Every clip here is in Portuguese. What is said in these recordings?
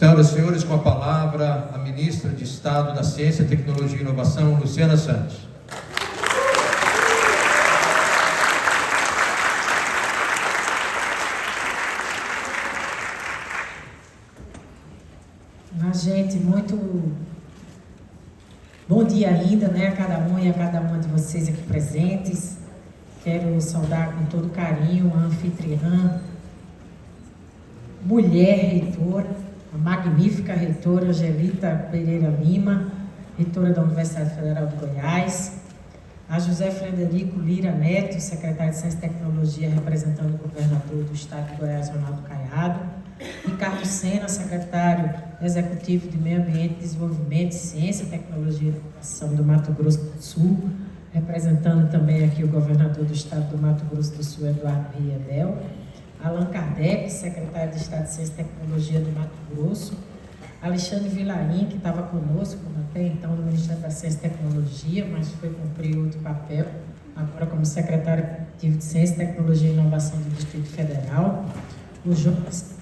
Senhoras e senhores, com a palavra a ministra de Estado da Ciência, Tecnologia e Inovação, Luciana Santos. Gente, muito bom dia ainda, né, a cada um e a cada uma de vocês aqui presentes. Quero saudar com todo carinho a anfitriã, mulher reitora, a magnífica reitora Angelita Pereira Lima, reitora da Universidade Federal de Goiás, a José Frederico Lira Neto, secretário de Ciência e Tecnologia, representando o governador do estado de Goiás, Ronaldo Caiado, Ricardo Sena, secretário executivo de Meio Ambiente, Desenvolvimento, Ciência, Tecnologia e Inovação do Mato Grosso do Sul, representando também aqui o governador do estado do Mato Grosso do Sul, Eduardo Riedel, Allan Kardec, secretário de Estado de Ciência e Tecnologia do Mato Grosso, Alexandre Vilarim, que estava conosco até então no Ministério da Ciência e Tecnologia, mas foi cumprir outro papel, agora como secretário executivo de Ciência, Tecnologia e Inovação do Distrito Federal, o Jonas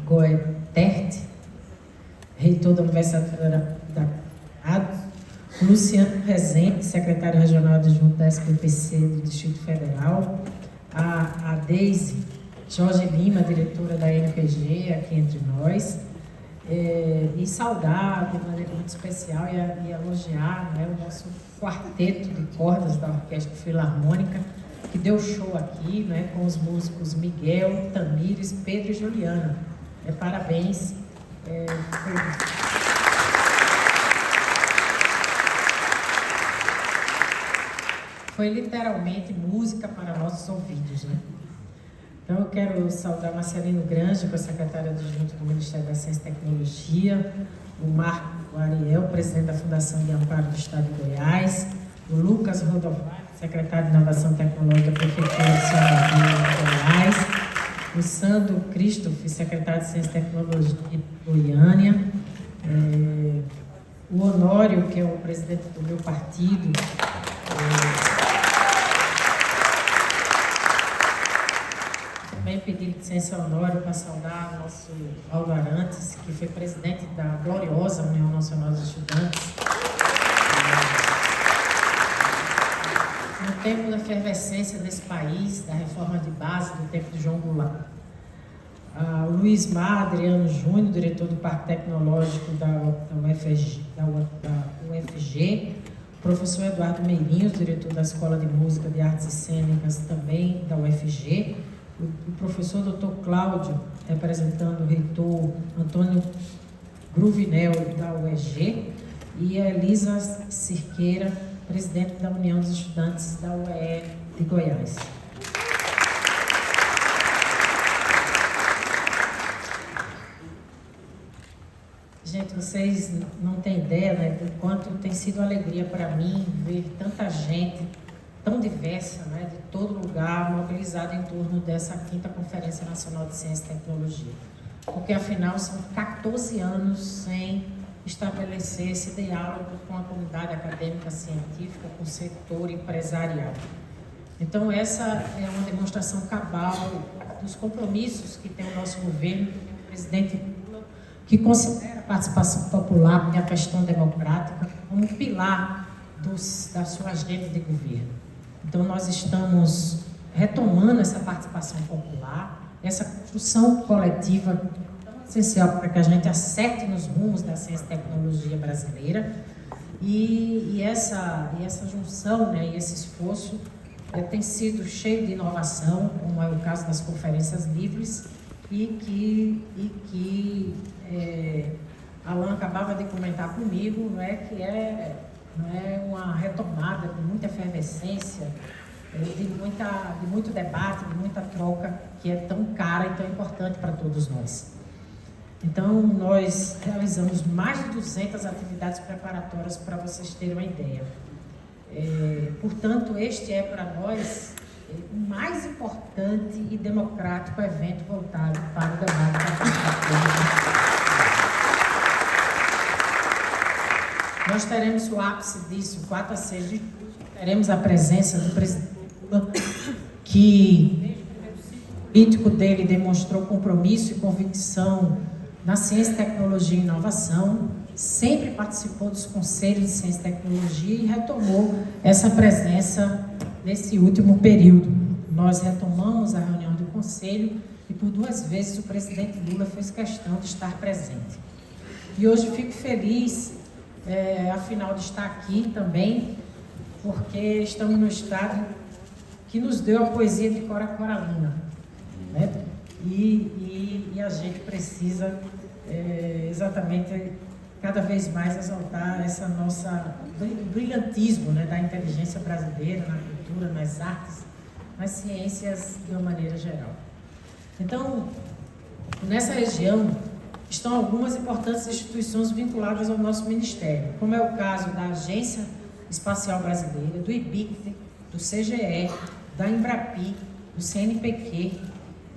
Goetert, reitor da Universidade Federal da Goiás, o Luciano Rezende, secretário regional adjunto da SBPC do Distrito Federal, a Deise Jorge Lima, diretora da NPG, aqui entre nós, e saudar de maneira muito especial e elogiar, né, o nosso quarteto de cordas da Orquestra Filarmônica, que deu show aqui, né, com os músicos Miguel, Tamires, Pedro e Juliana. Parabéns. Foi literalmente música para nossos ouvidos, né? Então, eu quero saudar Marcelino Grange, que é o secretário adjunto do Ministério da Ciência e Tecnologia, o Marco Ariel, presidente da Fundação de Amparo do Estado de Goiás, o Lucas Rodovalho, secretário de Inovação Tecnológica da Prefeitura de Salvador, Goiás, o Sandro Christoph, secretário de Ciência e Tecnologia de Goiânia, o Honório, que é o presidente do meu partido, também pedir licença Honório para saudar o nosso Aldo Arantes, que foi presidente da gloriosa União Nacional dos Estudantes. No tempo da efervescência desse país, da reforma de base do tempo de João Goulart. O Luiz Mar Adriano Júnior, diretor do Parque Tecnológico da UFG, o professor Eduardo Meirinhos, diretor da Escola de Música de Artes Cênicas, também da UFG, o professor Dr. Cláudio, representando o reitor Antônio Gruvinel, da UEG, e a Elisa Cirqueira, presidente da União dos Estudantes da UE de Goiás. Gente, vocês não têm ideia, né, do quanto tem sido alegria para mim ver tanta gente tão diversa, né, de todo lugar, mobilizada em torno dessa 5ª Conferência Nacional de Ciência e Tecnologia. Porque, afinal, são 14 anos sem estabelecer esse diálogo com a comunidade acadêmica, científica, com o setor empresarial. Então, essa é uma demonstração cabal dos compromissos que tem o nosso governo, o presidente Lula, que considera a participação popular e a questão democrática como um pilar da sua agenda de governo. Então, nós estamos retomando essa participação popular, essa construção coletiva essencial para que a gente acerte nos rumos da ciência e tecnologia brasileira. E essa junção, né, e esse esforço tem sido cheio de inovação, como é o caso das conferências livres, e que Allan acabava de comentar comigo, não é, que não é uma retomada de muita efervescência, de muito debate, de muita troca, que é tão cara e tão importante para todos nós. Então, nós realizamos mais de 200 atividades preparatórias para vocês terem uma ideia. Portanto, este é para nós o mais importante e democrático evento voltado para o debate da política pública. Nós teremos o ápice disso, 4 a 6 de julho, teremos a presença do presidente Lula, que, desde o primeiro ciclo político dele, demonstrou compromisso e convicção na ciência, tecnologia e inovação, sempre participou dos conselhos de ciência e tecnologia e retomou essa presença nesse último período. Nós retomamos a reunião do conselho e por 2 vezes o presidente Lula fez questão de estar presente. E hoje fico feliz, afinal, de estar aqui também, porque estamos no estado que nos deu a poesia de Cora Coralina, né? E a gente precisa exatamente cada vez mais exaltar essa nossa brilhantismo, né, da inteligência brasileira na cultura, nas artes, nas ciências de uma maneira geral. Então, nessa região estão algumas importantes instituições vinculadas ao nosso ministério, como é o caso da Agência Espacial Brasileira, do IBICT, do CGE, da Embrapi, do CNPq,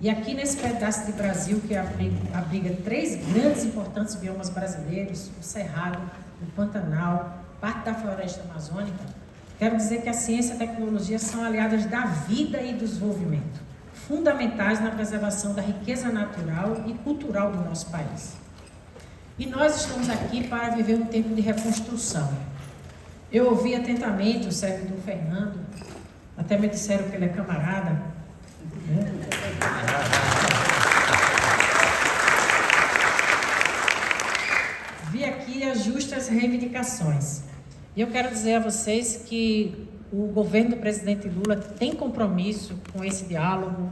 e aqui nesse pedaço de Brasil que abriga 3 grandes e importantes biomas brasileiros, o Cerrado, o Pantanal, parte da floresta amazônica, quero dizer que a ciência e a tecnologia são aliadas da vida e do desenvolvimento, fundamentais na preservação da riqueza natural e cultural do nosso país. E nós estamos aqui para viver um tempo de reconstrução. Eu ouvi atentamente o servidor Fernando, até me disseram que ele é camarada, né? Vi aqui as justas reivindicações. E eu quero dizer a vocês que o governo do presidente Lula tem compromisso com esse diálogo,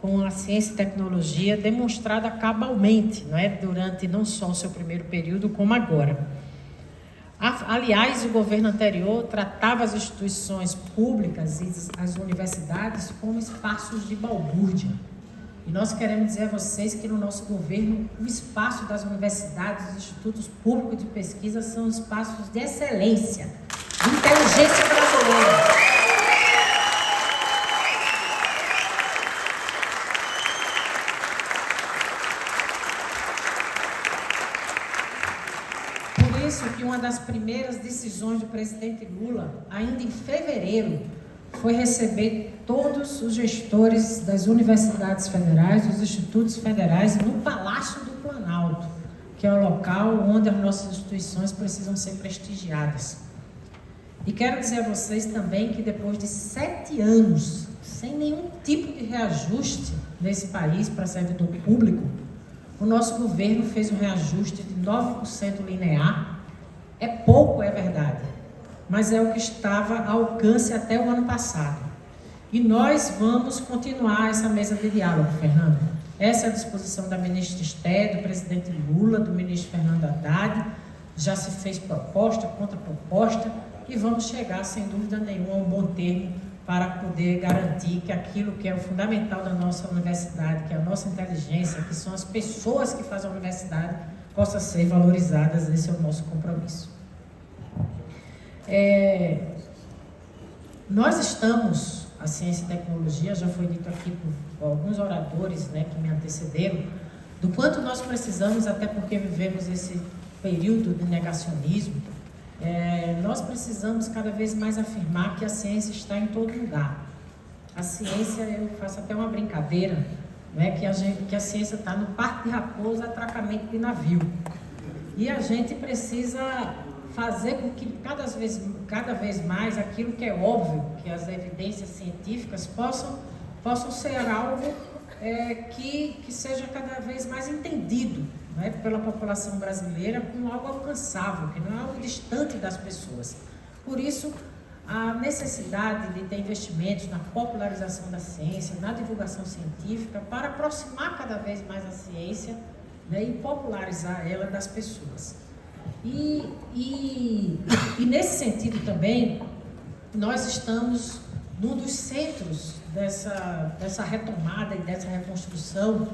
com a ciência e tecnologia, demonstrada cabalmente, não é? Durante não só o seu primeiro período, como agora. Aliás, o governo anterior tratava as instituições públicas e as universidades como espaços de balbúrdia. E nós queremos dizer a vocês que no nosso governo, o espaço das universidades, dos institutos públicos de pesquisa são espaços de excelência, de inteligência brasileira. Por isso que uma das primeiras decisões do presidente Lula, ainda em fevereiro, foi receber todos os gestores das universidades federais, dos institutos federais, no Palácio do Planalto, que é o local onde as nossas instituições precisam ser prestigiadas. E quero dizer a vocês também que depois de 7 anos, sem nenhum tipo de reajuste nesse país para servidor público, o nosso governo fez um reajuste de 9% linear. É pouco, é verdade, mas é o que estava ao alcance até o ano passado. E nós vamos continuar essa mesa de diálogo, Fernando. Essa é a disposição da ministra Esté, do presidente Lula, do ministro Fernando Haddad. Já se fez proposta, contraproposta, e vamos chegar, sem dúvida nenhuma, a um bom termo para poder garantir que aquilo que é o fundamental da nossa universidade, que é a nossa inteligência, que são as pessoas que fazem a universidade, possa ser valorizadas. Esse é o nosso compromisso. Nós estamos, a ciência e tecnologia, já foi dito aqui por alguns oradores, né, que me antecederam, do quanto nós precisamos, até porque vivemos esse período de negacionismo, nós precisamos cada vez mais afirmar que a ciência está em todo lugar. A ciência, eu faço até uma brincadeira, né, que a ciência está no Parque de Raposa, atracamento de navio. E a gente precisa fazer com que cada vez mais aquilo que é óbvio, que as evidências científicas possam ser algo que seja cada vez mais entendido, né, pela população brasileira, como algo alcançável, que não é algo distante das pessoas. Por isso, a necessidade de ter investimentos na popularização da ciência, na divulgação científica, para aproximar cada vez mais a ciência, né, e popularizar ela das pessoas. E nesse sentido também, nós estamos num dos centros dessa retomada e dessa reconstrução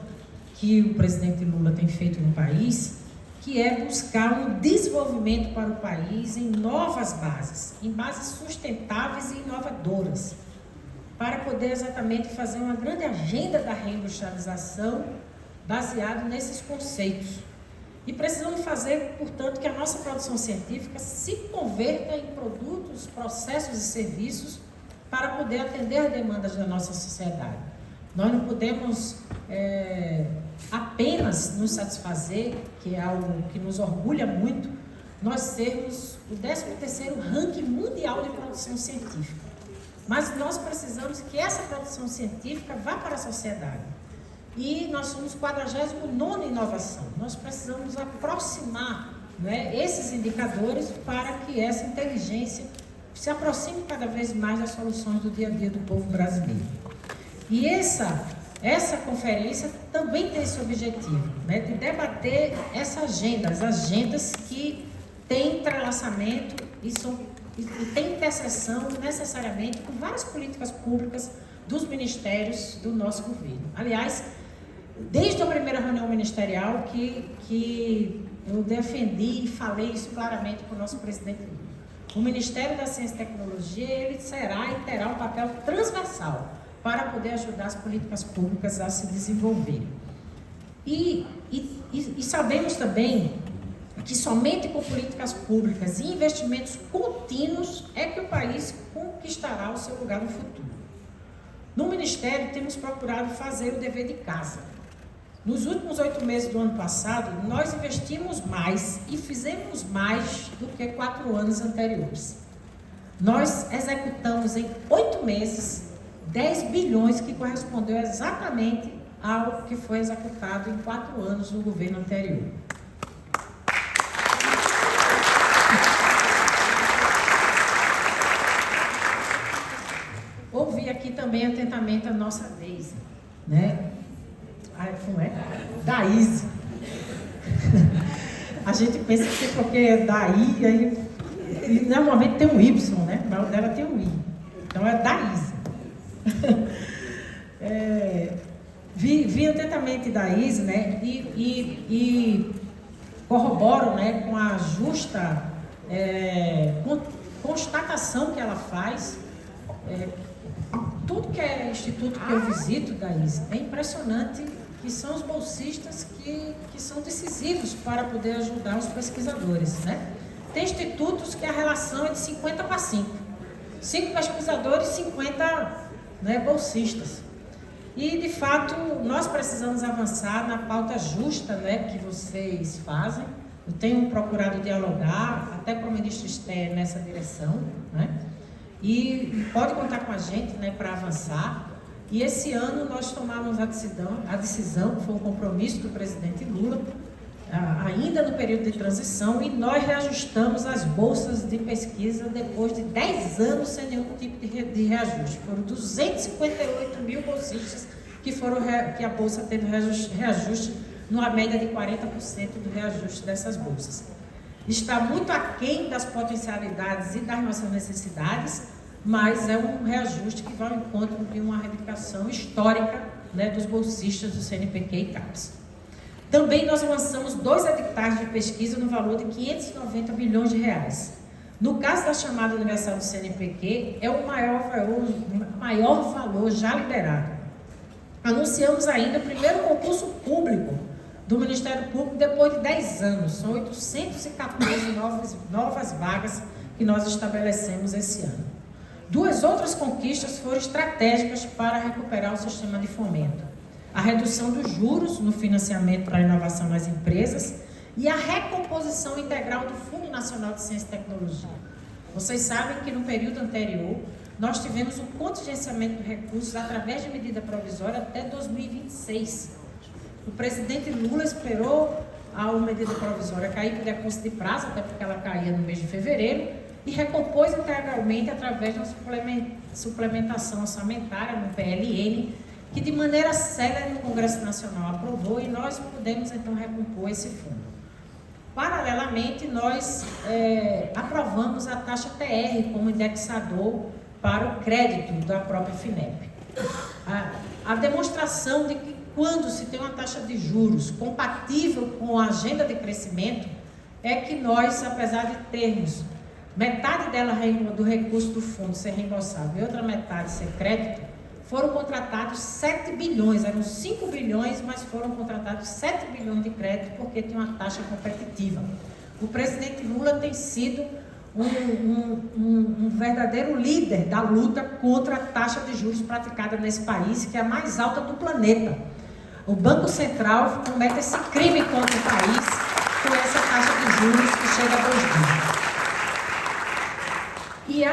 que o presidente Lula tem feito no país, que é buscar um desenvolvimento para o país em novas bases, em bases sustentáveis e inovadoras, para poder exatamente fazer uma grande agenda da reindustrialização baseado nesses conceitos. E precisamos fazer, portanto, que a nossa produção científica se converta em produtos, processos e serviços para poder atender às demandas da nossa sociedade. Nós não podemos apenas apenas nos satisfazer, que é algo que nos orgulha muito, nós sermos o 13º ranking mundial de produção científica. Mas nós precisamos que essa produção científica vá para a sociedade. E nós somos 49ª em inovação. Nós precisamos aproximar, né, esses indicadores para que essa inteligência se aproxime cada vez mais das soluções do dia a dia do povo brasileiro. E essa conferência também tem esse objetivo, né, de debater essa agenda, as agendas que têm entrelaçamento e têm interseção necessariamente com várias políticas públicas dos ministérios do nosso governo. Aliás, desde a primeira reunião ministerial que eu defendi e falei isso claramente para o nosso presidente Lula. O Ministério da Ciência e Tecnologia, ele será e terá um papel transversal para poder ajudar as políticas públicas a se desenvolverem. E sabemos também que somente com políticas públicas e investimentos contínuos é que o país conquistará o seu lugar no futuro. No Ministério, temos procurado fazer o dever de casa. Nos últimos 8 meses do ano passado, nós investimos mais e fizemos mais do que 4 anos anteriores. Nós executamos em 8 meses 10 bilhões, que correspondeu exatamente ao que foi executado em 4 anos no governo anterior. Ouvi aqui também atentamente a nossa Deise, né? Como é? Daíse. A gente pensa que porque é daí, e normalmente tem um Y, né? Mas o dela tem um I. Então é Daíse. Vi atentamente Daíse, né? E corroboro, né, com a justa constatação que ela faz. Tudo que é instituto que eu visito, Daíse, é impressionante, que são os bolsistas que são decisivos para poder ajudar os pesquisadores, né? Tem institutos que a relação é de 50-5. 5 pesquisadores, 50, né, bolsistas. E, de fato, nós precisamos avançar na pauta justa, né, que vocês fazem. Eu tenho procurado dialogar até com o ministro Esther nessa direção, né? E pode contar com a gente, né, para avançar. E esse ano nós tomamos a decisão, que foi um compromisso do presidente Lula, ainda no período de transição, e nós reajustamos as bolsas de pesquisa depois de 10 anos sem nenhum tipo de reajuste. Foram 258 mil bolsistas que a bolsa teve reajuste, numa média de 40% do reajuste dessas bolsas. Está muito aquém das potencialidades e das nossas necessidades, mas é um reajuste que vai ao encontro de uma reivindicação histórica, né, dos bolsistas do CNPq e CAPES. Também nós lançamos 2 editais de pesquisa no valor de 590 milhões de reais. No caso da chamada universal do CNPq, é o maior valor já liberado. Anunciamos ainda o primeiro concurso público do Ministério Público depois de 10 anos. São 814 novas vagas que nós estabelecemos esse ano. 2 outras conquistas foram estratégicas para recuperar o sistema de fomento: a redução dos juros no financiamento para a inovação nas empresas e a recomposição integral do Fundo Nacional de Ciência e Tecnologia. Vocês sabem que no período anterior nós tivemos um contingenciamento de recursos através de medida provisória até 2026. O presidente Lula esperou a medida provisória cair por decurso de prazo, até porque ela caía no mês de fevereiro, e recompôs integralmente através de uma suplementação orçamentária no PLN, que de maneira célere no Congresso Nacional aprovou, e nós pudemos então recompor esse fundo. Paralelamente, nós aprovamos a taxa TR como indexador para o crédito da própria FINEP. A demonstração de que quando se tem uma taxa de juros compatível com a agenda de crescimento, é que nós, apesar de termos metade dela do recurso do fundo ser reembolsável e outra metade ser crédito, foram contratados 7 bilhões, eram 5 bilhões, mas foram contratados 7 bilhões de crédito porque tem uma taxa competitiva. O presidente Lula tem sido um verdadeiro líder da luta contra a taxa de juros praticada nesse país, que é a mais alta do planeta. o Banco Central comete esse crime contra o país com essa taxa de juros que chega a 2 dígitos. E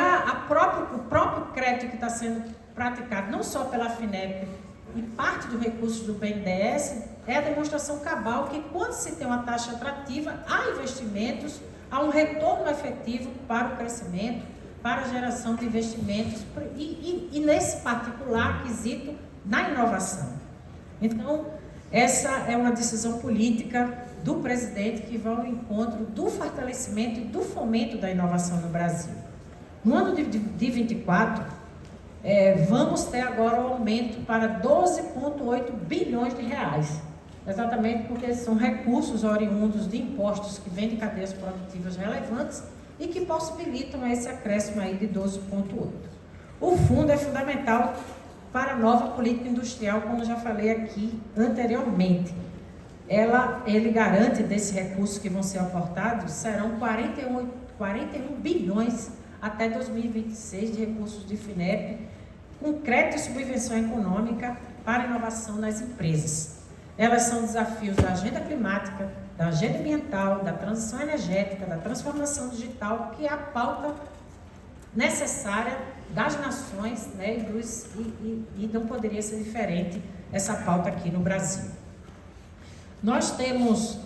o próprio crédito que está sendo praticado, não só pela FINEP e parte dos recursos do BNDES, é a demonstração cabal que, quando se tem uma taxa atrativa, há investimentos, há um retorno efetivo para o crescimento, para a geração de investimentos e nesse particular quesito, na inovação. Então, essa é uma decisão política do presidente que vai ao encontro do fortalecimento e do fomento da inovação no Brasil. No ano de 2024, vamos ter agora um aumento para 12,8 bilhões de reais. Exatamente porque são recursos oriundos de impostos que vêm de cadeias produtivas relevantes e que possibilitam esse acréscimo aí de 12,8. O fundo é fundamental para a nova política industrial, como já falei aqui anteriormente. Ele garante desses recursos que vão ser aportados, serão 41 bilhões até 2026 de recursos de FINEP, com crédito e subvenção econômica para inovação nas empresas. Elas são desafios da agenda climática, da agenda ambiental, da transição energética, da transformação digital, que é a pauta necessária das nações, né, e não poderia ser diferente essa pauta aqui no Brasil. Nós temos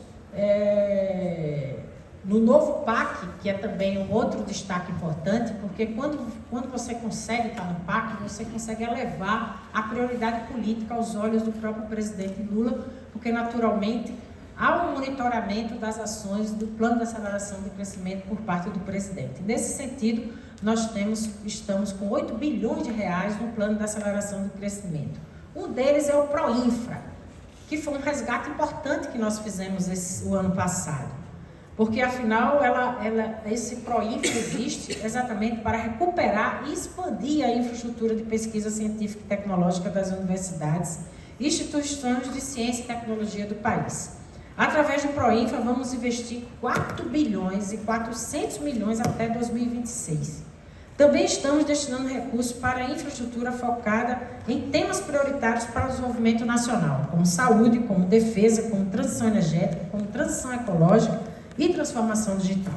no novo PAC, que é também um outro destaque importante, porque quando você consegue estar no PAC, você consegue elevar a prioridade política aos olhos do próprio presidente Lula, porque naturalmente há um monitoramento das ações do Plano de Aceleração de Crescimento por parte do presidente. Nesse sentido, nós estamos com 8 bilhões de reais no Plano de Aceleração de Crescimento. Um deles é o PROINFRA, que foi um resgate importante que nós fizemos o ano passado. Porque, afinal, esse PROINFRA existe exatamente para recuperar e expandir a infraestrutura de pesquisa científica e tecnológica das universidades e instituições de ciência e tecnologia do país. Através do PROINFRA, vamos investir 4 bilhões e 400 milhões até 2026. Também estamos destinando recursos para a infraestrutura focada em temas prioritários para o desenvolvimento nacional, como saúde, como defesa, como transição energética, como transição ecológica e transformação digital.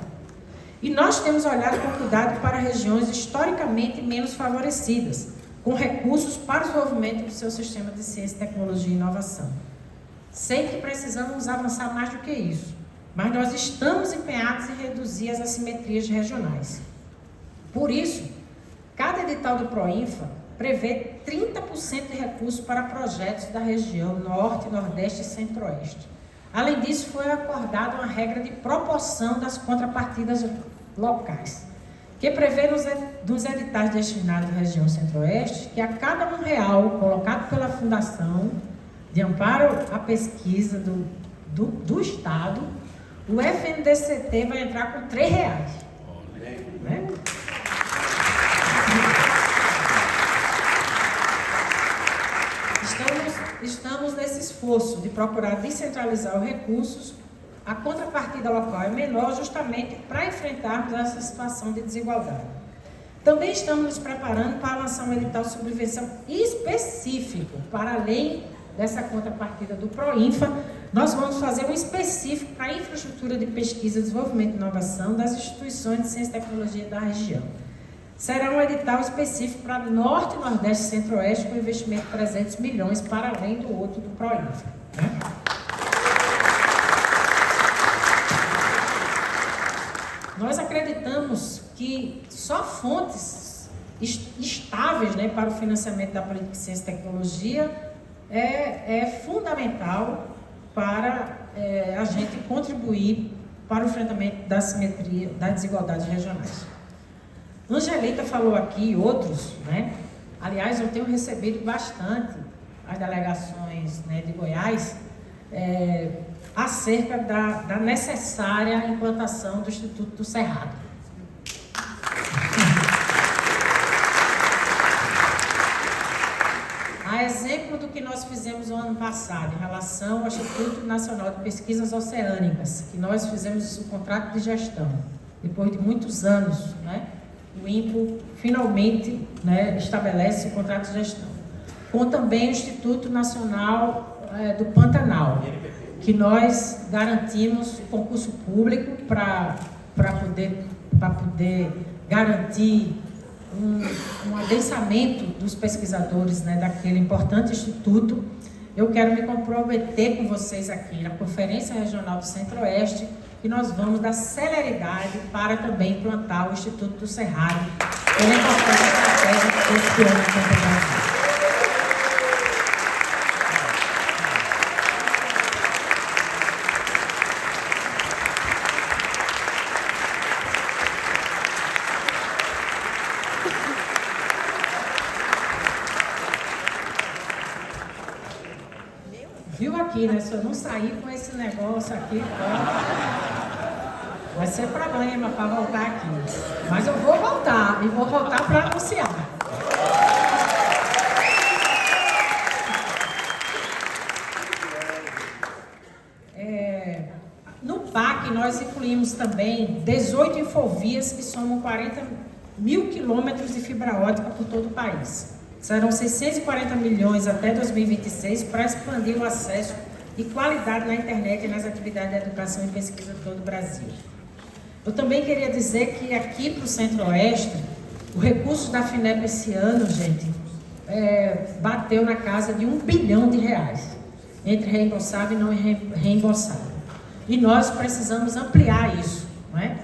E nós temos olhado com cuidado para regiões historicamente menos favorecidas, com recursos para o desenvolvimento do seu sistema de ciência, tecnologia e inovação. Sei que precisamos avançar mais do que isso, mas nós estamos empenhados em reduzir as assimetrias regionais. Por isso, cada edital do PROINFRA prevê 30% de recursos para projetos da região Norte, Nordeste e Centro-Oeste. Além disso, foi acordada uma regra de proporção das contrapartidas locais, que prevê nos editais destinados à região Centro-Oeste que a cada R$1 colocado pela Fundação de Amparo à Pesquisa do Estado, o FNDCT vai entrar com R$3. Né? Estamos nesse esforço de procurar descentralizar os recursos. A contrapartida local é menor justamente para enfrentarmos essa situação de desigualdade. Também estamos nos preparando para lançar um edital de subvenção específico, para além dessa contrapartida do PROINFRA. Nós vamos fazer um específico para a infraestrutura de pesquisa, desenvolvimento e inovação das instituições de ciência e tecnologia da região. Será um edital específico para Norte, Nordeste e Centro-Oeste, com investimento de 300 milhões, para além do outro do PROINFRA. Né? Nós acreditamos que só fontes estáveis, né, para o financiamento da política de ciência e tecnologia é fundamental para a gente contribuir para o enfrentamento da assimetria, das desigualdades regionais. Angelita falou aqui, outros, né? Aliás, eu tenho recebido bastante as delegações, né, de Goiás acerca da necessária implantação do Instituto do Cerrado. A exemplo do que nós fizemos no ano passado em relação ao Instituto Nacional de Pesquisas Oceânicas, que nós fizemos o contrato de gestão, depois de muitos anos, né? O INPO finalmente, né, estabelece o contrato de gestão. Com também o Instituto Nacional do Pantanal, que nós garantimos concurso público para poder garantir um adensamento dos pesquisadores, né, daquele importante instituto. Eu quero me comprometer com vocês aqui na Conferência Regional do Centro-Oeste que nós vamos dar celeridade para também implantar o Instituto do Cerrado, pela importância estratégica desse plano de Brasil. Viu aqui, né? Se eu não sair com esse negócio aqui, vai ser problema para voltar aqui. Mas eu vou voltar, e vou voltar para anunciar. No PAC, nós incluímos também 18 infovias que somam 40 mil quilômetros de fibra ótica por todo o país. Serão 640 milhões até 2026 para expandir o acesso e qualidade na internet e nas atividades de educação e pesquisa de todo o Brasil. Eu também queria dizer que aqui para o Centro-Oeste, o recurso da FINEP esse ano, gente, bateu na casa de R$1 bilhão, entre reembolsável e não reembolsável. E nós precisamos ampliar isso, não é?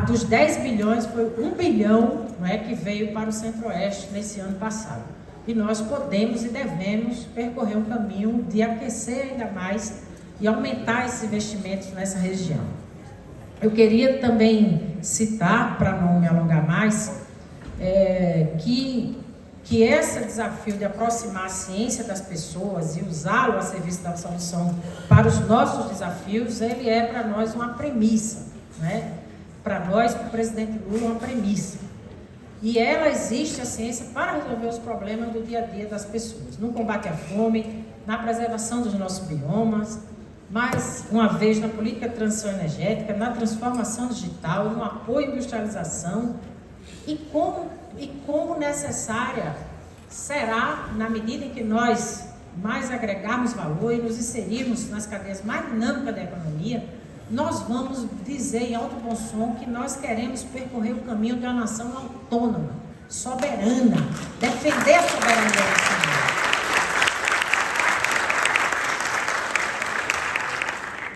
Dos 10 bilhões, foi 1 bilhão, não é, que veio para o Centro-Oeste nesse ano passado. E nós podemos e devemos percorrer um caminho de aquecer ainda mais e aumentar esses investimentos nessa região. Eu queria também citar, para não me alongar mais, que esse desafio de aproximar a ciência das pessoas e usá-lo a serviço da solução para os nossos desafios, ele é para nós uma premissa, né? Para nós, para o presidente Lula, uma premissa. E ela existe, a ciência, para resolver os problemas do dia a dia das pessoas, no combate à fome, na preservação dos nossos biomas, mais uma vez na política de transição energética, na transformação digital, no apoio à industrialização e como necessária será, na medida em que nós mais agregarmos valor e nos inserirmos nas cadeias mais dinâmicas da economia, nós vamos dizer em alto bom som que nós queremos percorrer o caminho de uma nação autônoma, soberana, defender a soberania nacional.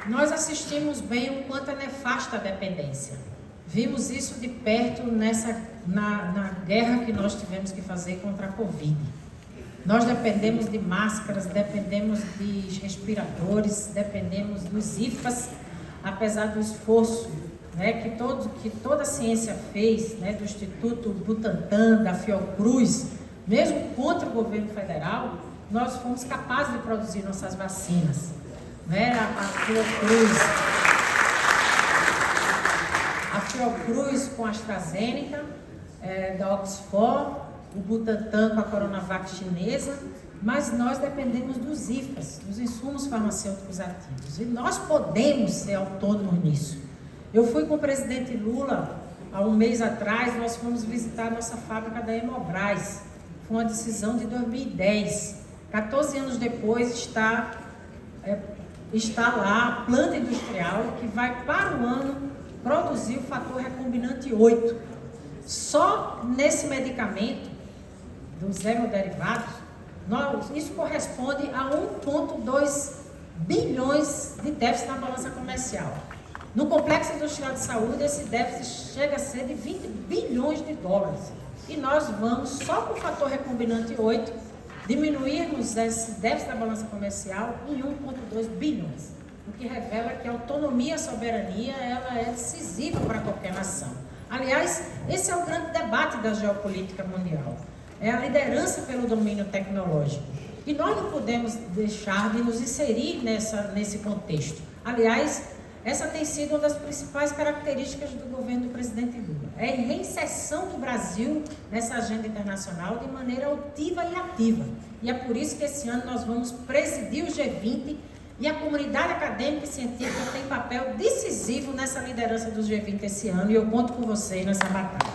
Nós assistimos bem o quanto é nefasta a dependência. Vimos isso de perto na guerra que nós tivemos que fazer contra a Covid. Nós dependemos de máscaras, dependemos de respiradores, dependemos dos IFAs, apesar do esforço, né, que toda a ciência fez, né, do Instituto Butantan, da Fiocruz, mesmo contra o governo federal, nós fomos capazes de produzir nossas vacinas. Né, a Fiocruz com a AstraZeneca, da Oxford, o Butantan com a Coronavac chinesa, mas nós dependemos dos IFAs, dos insumos farmacêuticos ativos, e nós podemos ser autônomos nisso. Eu fui com o presidente Lula, há um mês atrás, nós fomos visitar a nossa fábrica da Hemobras, foi uma decisão de 2010, 14 anos depois está lá a planta industrial que vai para o ano produzir o fator recombinante 8. Só nesse medicamento dos hemoderivados, isso corresponde a 1,2 bilhões de déficit na balança comercial. No complexo industrial de saúde, esse déficit chega a ser de 20 bilhões de dólares. E nós vamos, só com o fator recombinante 8, diminuirmos esse déficit da balança comercial em 1,2 bilhões. O que revela que a autonomia e a soberania ela é decisiva para qualquer nação. Aliás, esse é o grande debate da geopolítica mundial. É a liderança pelo domínio tecnológico. E nós não podemos deixar de nos inserir nesse contexto. Aliás, essa tem sido uma das principais características do governo do presidente Lula. É a reinserção do Brasil nessa agenda internacional de maneira altiva e ativa. E é por isso que esse ano nós vamos presidir o G20 e a comunidade acadêmica e científica tem papel decisivo nessa liderança do G20 esse ano e eu conto com vocês nessa batalha.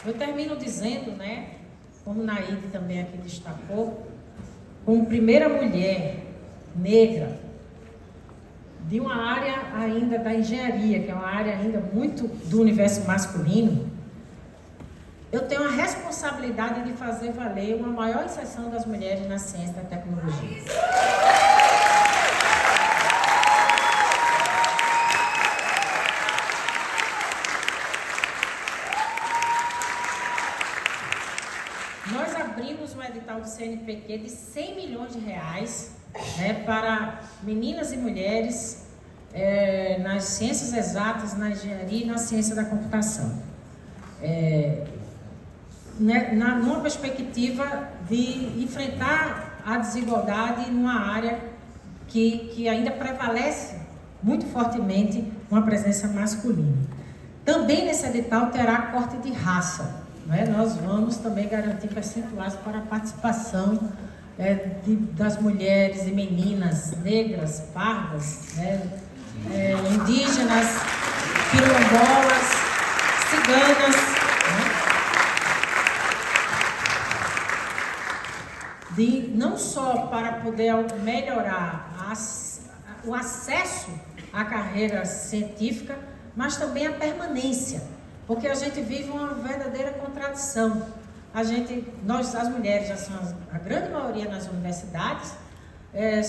Eu termino dizendo, né, como Naide também aqui destacou, como primeira mulher negra de uma área ainda da engenharia, que é uma área ainda muito do universo masculino, eu tenho a responsabilidade de fazer valer uma maior inserção das mulheres na ciência e na tecnologia. Nós abrimos um edital do CNPq de 100 milhões de reais, né, para meninas e mulheres nas ciências exatas, na engenharia e na ciência da computação. Numa perspectiva de enfrentar a desigualdade numa área que ainda prevalece muito fortemente uma presença masculina. Também nesse edital terá corte de raça, né? Nós vamos também garantir percentuais para a participação das mulheres e meninas negras, pardas, né? Indígenas, quilombolas, ciganas, né? Não só para poder melhorar o acesso à carreira científica, mas também a permanência, porque a gente vive uma verdadeira contradição. Nós, as mulheres, já somos a grande maioria nas universidades,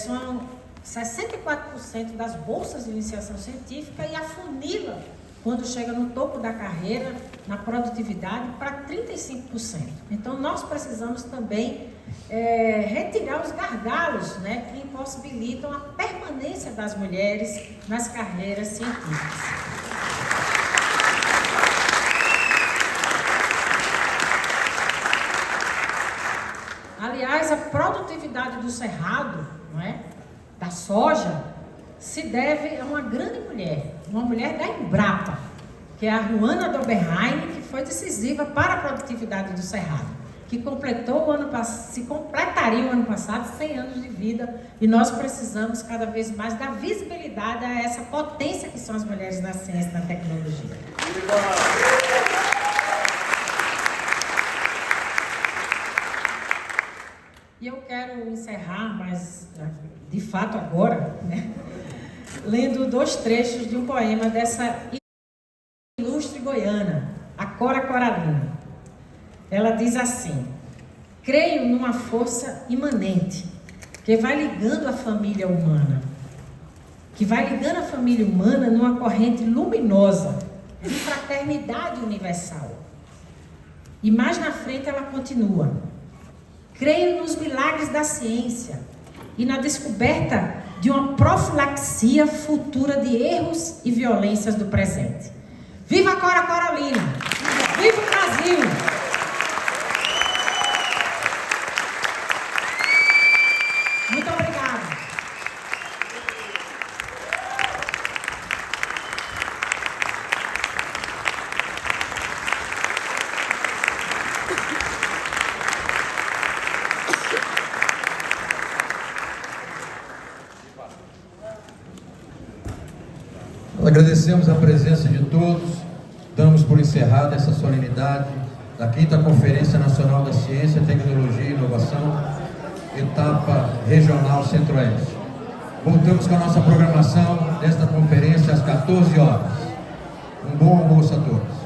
são 64% das bolsas de iniciação científica e afunila, quando chega no topo da carreira, na produtividade, para 35%. Então, nós precisamos também retirar os gargalos, né, que impossibilitam a permanência das mulheres nas carreiras científicas. Aliás, a produtividade do cerrado, não é, da soja, se deve a uma grande mulher, uma mulher da Embrapa, que é a Ruana Doberheim, que foi decisiva para a produtividade do cerrado, que se completaria o ano passado 100 anos de vida, e nós precisamos cada vez mais dar visibilidade a essa potência que são as mulheres na ciência e na tecnologia. E eu quero encerrar, mas de fato agora, né, lendo 2 trechos de um poema dessa ilustre goiana, a Cora Coralina. Ela diz assim: creio numa força imanente que vai ligando a família humana, numa corrente luminosa de fraternidade universal. E mais na frente ela continua: creio nos milagres da ciência e na descoberta de uma profilaxia futura de erros e violências do presente. Viva a Cora Coralina! Viva o Brasil! Muito obrigada! Agradecemos a presença de todos, damos por encerrada essa solenidade da 5ª Conferência Nacional da Ciência, Tecnologia e Inovação, etapa regional Centro-Oeste. Voltamos com a nossa programação desta conferência às 14 horas. Um bom almoço a todos.